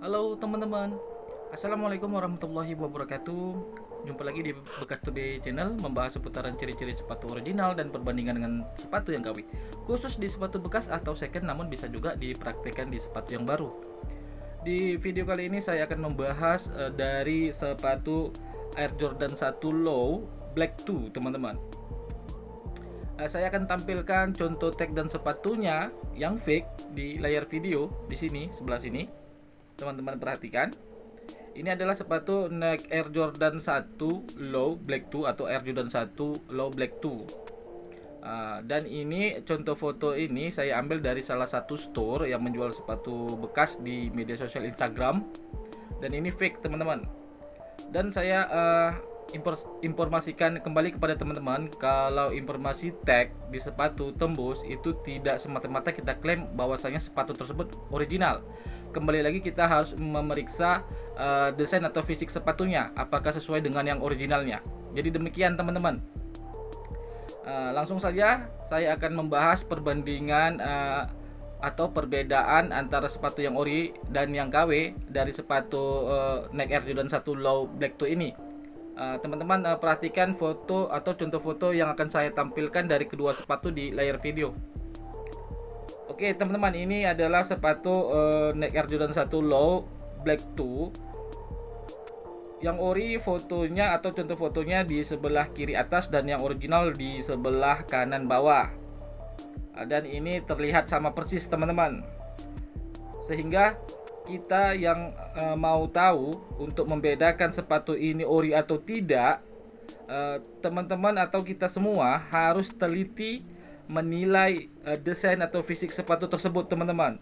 Halo teman-teman, Assalamualaikum warahmatullahi wabarakatuh. Jumpa lagi di Bekas Today Channel, membahas seputaran ciri-ciri sepatu original dan perbandingan dengan sepatu yang KW, khusus di sepatu bekas atau second, namun bisa juga dipraktikkan di sepatu yang baru. Di video kali ini saya akan membahas dari sepatu Air Jordan 1 Low Black 2 teman-teman. Saya akan tampilkan contoh tag dan sepatunya yang fake di layar video di sini, sebelah sini. Teman-teman perhatikan, ini adalah sepatu Nike Air Jordan 1 Low Black 2 atau Air Jordan 1 Low Black 2. Dan ini contoh foto ini saya ambil dari salah satu store yang menjual sepatu bekas di media sosial Instagram, dan ini fake teman-teman. Dan saya informasikan kembali kepada teman-teman, kalau informasi tag di sepatu tembus itu tidak semata-mata kita klaim bahwasanya sepatu tersebut original. Kembali lagi kita harus memeriksa desain atau fisik sepatunya apakah sesuai dengan yang originalnya. Jadi demikian teman-teman. Langsung saja saya akan membahas perbandingan atau perbedaan antara sepatu yang ori dan yang KW dari sepatu Nike Air Jordan 1 Low Black 2 ini. Teman-teman perhatikan foto atau contoh foto yang akan saya tampilkan dari kedua sepatu di layar video. Oke teman-teman, ini adalah sepatu Nike Air Jordan 1 Low Black 2. Yang ori fotonya atau contoh fotonya di sebelah kiri atas dan yang original di sebelah kanan bawah. Dan ini terlihat sama persis teman-teman. Sehingga kita yang mau tahu untuk membedakan sepatu ini ori atau tidak, teman-teman atau kita semua harus teliti menilai desain atau fisik sepatu tersebut teman-teman.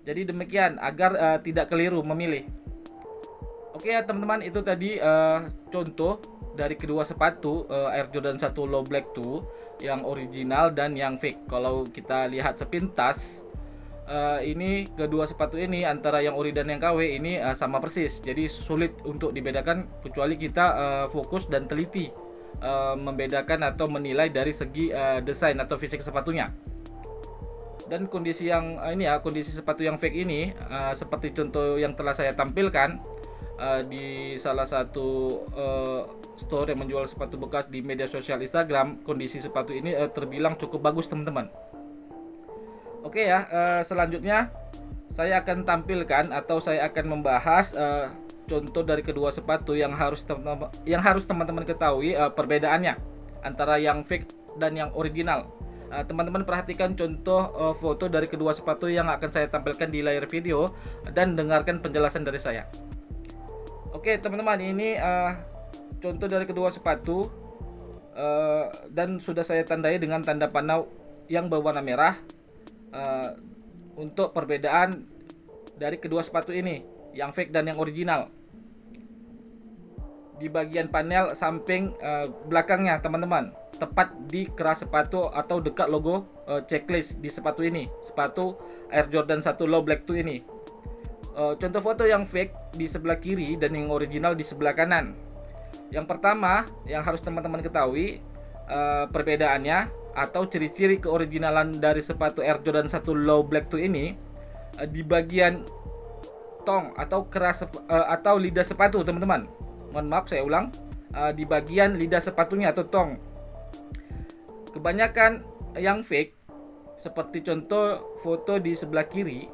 Jadi demikian agar tidak keliru memilih. Oke ya teman-teman, itu tadi contoh dari kedua sepatu Air Jordan 1 Low Black 2 yang original dan yang fake. Kalau kita lihat sepintas, ini kedua sepatu ini antara yang ori dan yang KW ini sama persis. Jadi sulit untuk dibedakan kecuali kita fokus dan teliti membedakan atau menilai dari segi desain atau fisik sepatunya. Dan kondisi yang ini ya, kondisi sepatu yang fake ini seperti contoh yang telah saya tampilkan di salah satu store yang menjual sepatu bekas di media sosial Instagram. Kondisi sepatu ini terbilang cukup bagus teman-teman. Oke ya, selanjutnya saya akan tampilkan atau saya akan membahas contoh dari kedua sepatu yang harus teman-teman ketahui perbedaannya antara yang fake dan yang original. Teman-teman perhatikan contoh foto dari kedua sepatu yang akan saya tampilkan di layar video dan dengarkan penjelasan dari saya. Oke teman-teman, ini contoh dari kedua sepatu dan sudah saya tandai dengan tanda panau yang berwarna merah untuk perbedaan dari kedua sepatu ini, yang fake dan yang original. Di bagian panel samping belakangnya teman-teman, tepat di keras sepatu atau dekat logo checklist di sepatu ini, sepatu Air Jordan 1 Low Black 2 ini. Contoh foto yang fake di sebelah kiri dan yang original di sebelah kanan. Yang pertama yang harus teman-teman ketahui perbedaannya atau ciri-ciri keoriginalan dari sepatu Air Jordan 1 Low Black 2 ini, di bagian tong atau keras atau lidah sepatu teman-teman. Mohon maaf saya ulang, di bagian lidah sepatunya atau tong. Kebanyakan yang fake seperti contoh foto di sebelah kiri,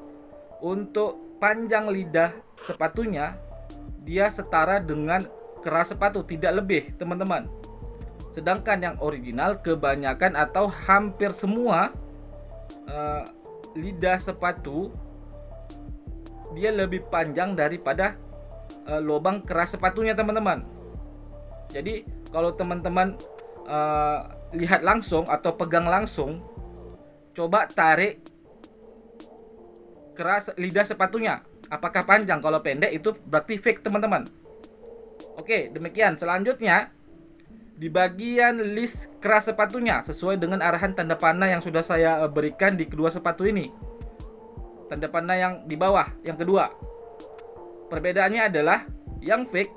untuk panjang lidah sepatunya dia setara dengan keras sepatu, tidak lebih teman-teman. Sedangkan yang original kebanyakan atau hampir semua lidah sepatu dia lebih panjang daripada lubang keras sepatunya teman-teman. Jadi kalau teman-teman lihat langsung atau pegang langsung, coba tarik keras lidah sepatunya, apakah panjang. Kalau pendek itu berarti fake teman-teman. Oke demikian. Selanjutnya di bagian list keras sepatunya sesuai dengan arahan tanda panah yang sudah saya berikan di kedua sepatu ini. Tanda panah yang di bawah yang kedua. Perbedaannya adalah yang fake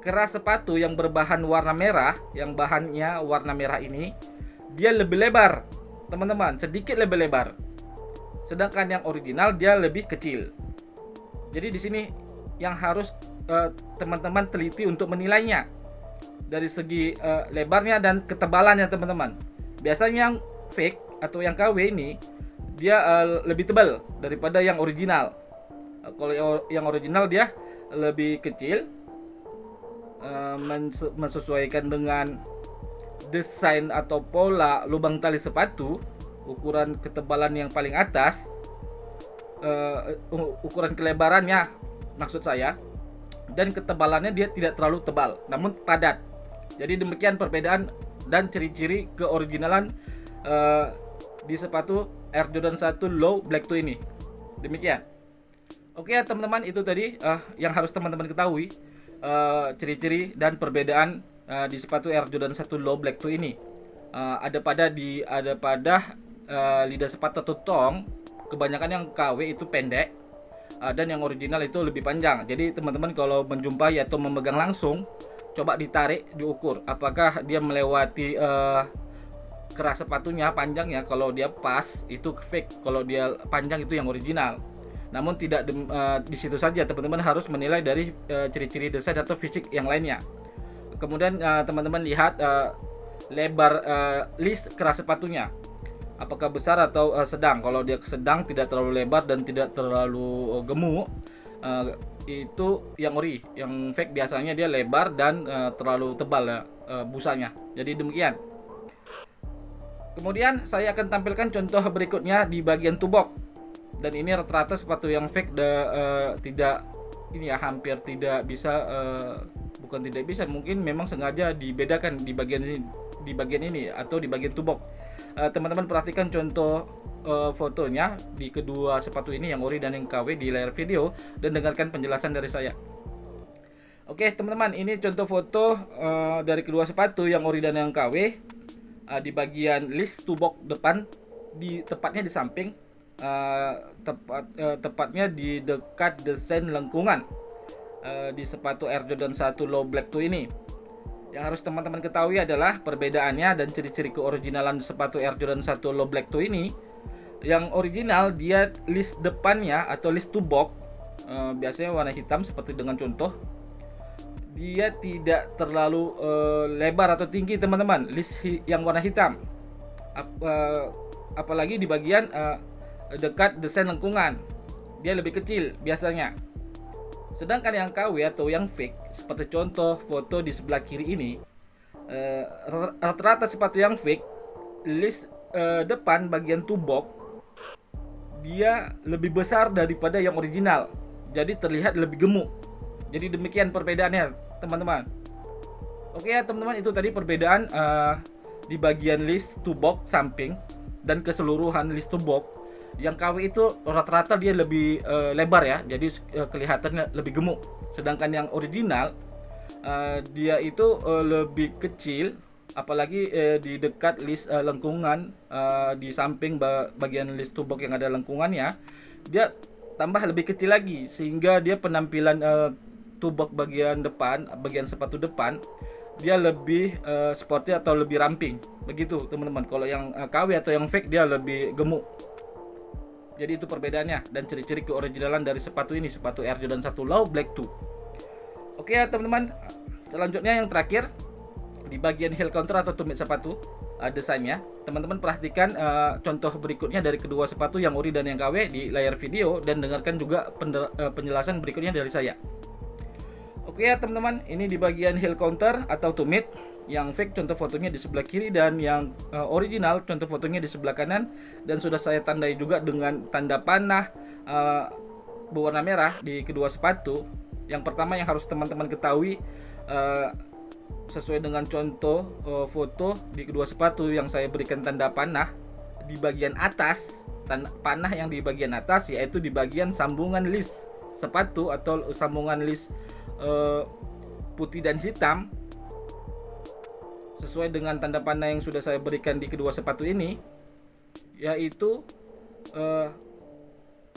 keras sepatu yang berbahan warna merah, yang bahannya warna merah ini, dia lebih lebar teman-teman, sedikit lebih lebar. Sedangkan yang original dia lebih kecil. Jadi di sini yang harus teman-teman teliti untuk menilainya dari segi lebarnya dan ketebalannya teman-teman. Biasanya yang fake atau yang KW ini dia lebih tebal daripada yang original. Kalau yang original dia lebih kecil, mensesuaikan dengan desain atau pola lubang tali sepatu, ukuran ketebalan yang paling atas, ukuran kelebarannya maksud saya, dan ketebalannya dia tidak terlalu tebal namun padat. Jadi demikian perbedaan dan ciri-ciri keoriginalan di sepatu Air Jordan 1 Low Black 2 ini. Demikian. Oke ya teman-teman, itu tadi yang harus teman-teman ketahui, ciri-ciri dan perbedaan di sepatu Air Jordan 1 Low Black 2 ini. Ada pada lidah sepatu atau tong, kebanyakan yang KW itu pendek, dan yang original itu lebih panjang. Jadi teman-teman kalau menjumpai atau memegang langsung, coba ditarik, diukur apakah dia melewati keras sepatunya, panjangnya. Kalau dia pas itu fake, kalau dia panjang itu yang original. Namun tidak di situ saja, teman-teman harus menilai dari ciri-ciri desain atau fisik yang lainnya. Kemudian teman-teman lihat lebar list keras sepatunya, apakah besar atau sedang. Kalau dia sedang, tidak terlalu lebar dan tidak terlalu gemuk, itu yang ori. Yang fake biasanya dia lebar dan terlalu tebal busanya. Jadi demikian. Kemudian saya akan tampilkan contoh berikutnya di bagian tubok. Dan ini rata-rata sepatu yang fake tidak ini ya, hampir tidak bisa, bukan tidak bisa, mungkin memang sengaja dibedakan di bagian ini atau di bagian tubok. Teman-teman perhatikan contoh fotonya di kedua sepatu ini, yang ori dan yang KW, di layar video, dan dengarkan penjelasan dari saya. Oke teman-teman, ini contoh foto dari kedua sepatu yang ori dan yang KW. Di bagian list tubok depan, tepatnya di samping, tepatnya di dekat desain lengkungan di sepatu Air Jordan 1 Low Black 2 ini. Yang harus teman-teman ketahui adalah perbedaannya dan ciri-ciri keoriginalan sepatu Air Jordan 1 Low Black 2 ini. Yang original dia list depannya atau list tubok biasanya warna hitam seperti dengan contoh. Dia tidak terlalu lebar atau tinggi teman-teman, list yang warna hitam. Apalagi di bagian dekat desain lengkungan, dia lebih kecil biasanya. Sedangkan yang KW atau yang fake, seperti contoh foto di sebelah kiri ini, rata-rata sepatu yang fake, list depan bagian tubok dia lebih besar daripada yang original, jadi terlihat lebih gemuk. Jadi demikian perbedaannya teman-teman. Oke ya teman-teman, itu tadi perbedaan di bagian list tubok samping dan keseluruhan list tubok. Yang KW itu rata-rata dia lebih lebar ya, jadi kelihatannya lebih gemuk. Sedangkan yang original dia itu lebih kecil, apalagi di dekat list lengkungan, di samping bagian list tubok yang ada lengkungannya, dia tambah lebih kecil lagi, sehingga dia penampilan tubok bagian depan, bagian sepatu depan, dia lebih sporty atau lebih ramping. Begitu teman-teman. Kalau yang KW atau yang fake dia lebih gemuk. Jadi itu perbedaannya dan ciri-ciri keoriginalan dari sepatu ini, sepatu Air Jordan 1 Low Black 2. Oke ya teman-teman, selanjutnya yang terakhir di bagian heel counter atau tumit sepatu, desainnya. Teman-teman perhatikan contoh berikutnya dari kedua sepatu yang ori dan yang KW di layar video, dan dengarkan juga penjelasan berikutnya dari saya. Oke ya teman-teman, ini di bagian heel counter atau tumit. Yang fake contoh fotonya di sebelah kiri, dan yang original contoh fotonya di sebelah kanan, dan sudah saya tandai juga dengan tanda panah berwarna merah di kedua sepatu. Yang pertama yang harus teman-teman ketahui, sesuai dengan contoh foto di kedua sepatu yang saya berikan tanda panah di bagian atas, tanda panah yang di bagian atas yaitu di bagian sambungan list sepatu atau sambungan list putih dan hitam, sesuai dengan tanda panah yang sudah saya berikan di kedua sepatu ini, yaitu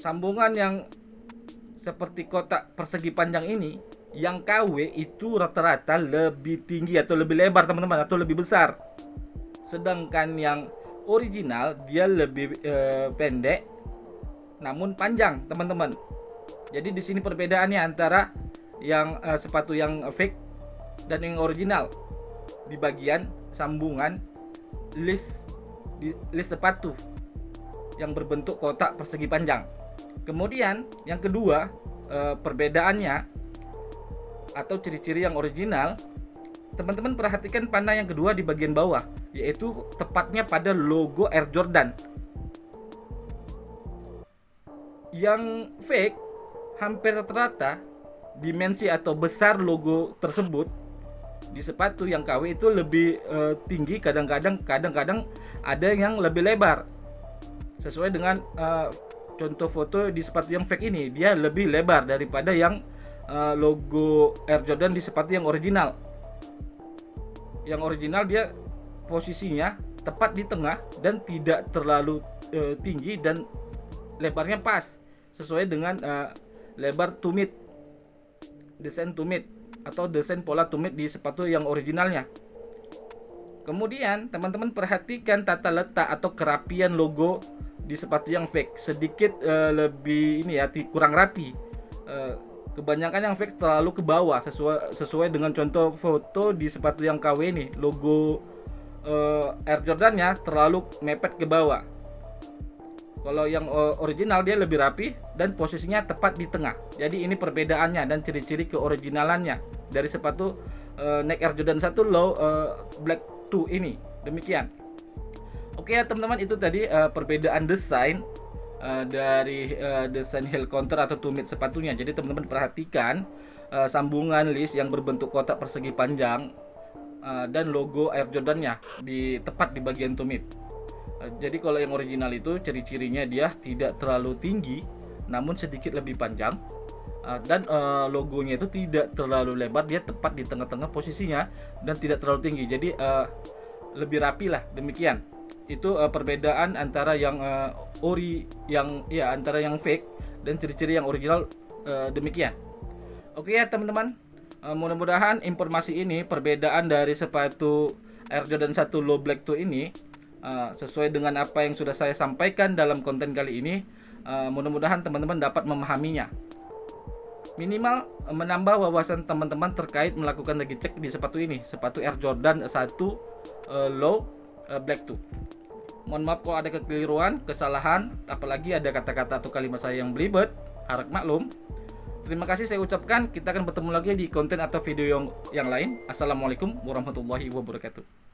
sambungan yang seperti kotak persegi panjang ini. Yang KW itu rata-rata lebih tinggi atau lebih lebar teman-teman, atau lebih besar. Sedangkan yang original dia lebih pendek namun panjang teman-teman. Jadi di sini perbedaannya antara yang sepatu yang fake dan yang original di bagian sambungan list sepatu yang berbentuk kotak persegi panjang. Kemudian yang kedua, perbedaannya atau ciri-ciri yang original, teman-teman perhatikan panah yang kedua di bagian bawah, yaitu tepatnya pada logo Air Jordan. Yang fake hampir rata-rata dimensi atau besar logo tersebut di sepatu yang KW itu lebih tinggi, kadang-kadang ada yang lebih lebar. Sesuai dengan contoh foto di sepatu yang fake ini, dia lebih lebar daripada yang logo Air Jordan di sepatu yang original. Yang original dia posisinya tepat di tengah dan tidak terlalu tinggi, dan lebarnya pas sesuai dengan lebar tumit, desain tumit atau desain pola tumit di sepatu yang originalnya. Kemudian teman-teman perhatikan tata letak atau kerapian logo di sepatu yang fake, sedikit lebih ini ya, kurang rapi. Kebanyakan yang fake terlalu ke bawah, sesuai dengan contoh foto di sepatu yang KW ini, logo Air Jordan-nya terlalu mepet ke bawah. Kalau yang original dia lebih rapi dan posisinya tepat di tengah. Jadi ini perbedaannya dan ciri-ciri keoriginalannya dari sepatu Nike Air Jordan 1 Low Black 2 ini. Demikian. Oke ya teman-teman, itu tadi perbedaan desain dari desain heel counter atau tumit sepatunya. Jadi teman-teman perhatikan sambungan list yang berbentuk kotak persegi panjang dan logo Air Jordan-nya tepat di bagian tumit. Jadi kalau yang original itu ciri-cirinya dia tidak terlalu tinggi, namun sedikit lebih panjang, dan logonya itu tidak terlalu lebar, dia tepat di tengah-tengah posisinya dan tidak terlalu tinggi. Jadi lebih rapi lah, demikian. Itu perbedaan antara yang antara yang fake dan ciri-ciri yang original, demikian. Oke ya teman-teman, mudah-mudahan informasi ini, perbedaan dari sepatu Air Jordan 1 Low Black 2 ini sesuai dengan apa yang sudah saya sampaikan dalam konten kali ini, mudah-mudahan teman-teman dapat memahaminya. Minimal menambah wawasan teman-teman terkait melakukan lagi cek di sepatu ini, sepatu Air Jordan 1 Low Black 2. Mohon maaf kalau ada kekeliruan, kesalahan, apalagi ada kata-kata atau kalimat saya yang belibet, harap maklum. Terima kasih saya ucapkan. Kita akan bertemu lagi di konten atau video yang lain. Assalamualaikum warahmatullahi wabarakatuh.